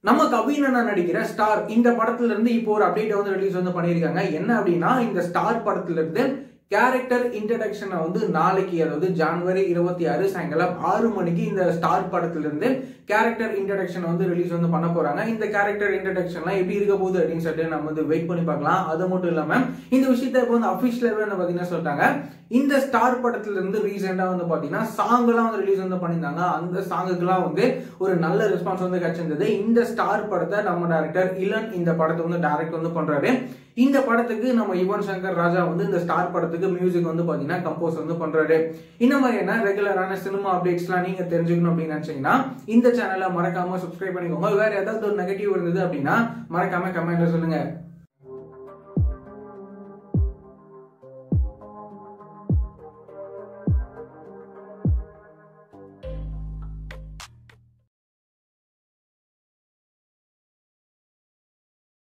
நம்ம கவின் அண்ணா நடிக்கிற ஸ்டார் இந்த படத்துல இருந்து இப்போ ஒரு அப்டேட் வந்து ரிலீஸ் வந்து பண்ணியிருக்காங்க. என்ன அப்படின்னா, இந்த ஸ்டார் படத்துல இருந்து கேரக்டர் இன்ட்ரடக்ஷனை வந்து நாளைக்கு, அதாவது ஜனவரி 26 சாயங்காலம் 6 மணிக்கு இந்த ஸ்டார் படத்துல இருந்து கேரக்டர் இன்ட்ரடக்ஷன் வந்து ரிலீஸ் வந்து பண்ண போறாங்க. இந்த கேரக்டர் இன்ட்ரடக்ஷன்லாம் எப்படி இருக்க போகுது அப்படின்னு சொல்லிட்டு நம்ம வந்து வெயிட் பண்ணி பார்க்கலாம். அது மட்டும் இல்லாம இந்த விஷயத்த இப்போ வந்து அபிஷியலாவே வந்து பாத்தீங்கன்னா சொல்லிட்டாங்க. இந்த ஸ்டார் படத்துல இருந்து ரீசெண்டா வந்து பாத்தீங்கன்னா சாங் எல்லாம் வந்து ரிலீஸ் வந்து பண்ணியிருந்தாங்க. அந்த சாங்குக்குலாம் வந்து ஒரு நல்ல ரெஸ்பான்ஸ் வந்து கிடைச்சிருந்தது. இந்த ஸ்டார் படத்தை நம்ம டைரக்டர் இளன் இந்த படத்தை வந்து டைரக்ட் வந்து பண்றாரு. இந்த படத்துக்கு நம்ம யுவன் சங்கர் ராஜா வந்து இந்த ஸ்டார் படத்துக்கு மியூசிக் வந்து பாத்தீங்கன்னா கம்போஸ் வந்து பண்றாரு. இந்த மாதிரியான ரெகுலரான சினிமா அப்டேட்ஸ் எல்லாம் நீங்க தெரிஞ்சுக்கணும் அப்படின்னு நினைச்சீங்கன்னா இந்த சேனலை மறக்காம சப்ஸ்கிரைப் பண்ணிக்கோங்க. வேற ஏதாவது ஒரு நெகட்டிவ் இருந்தது அப்படின்னா மறக்காம கமெண்ட்ல சொல்லுங்க.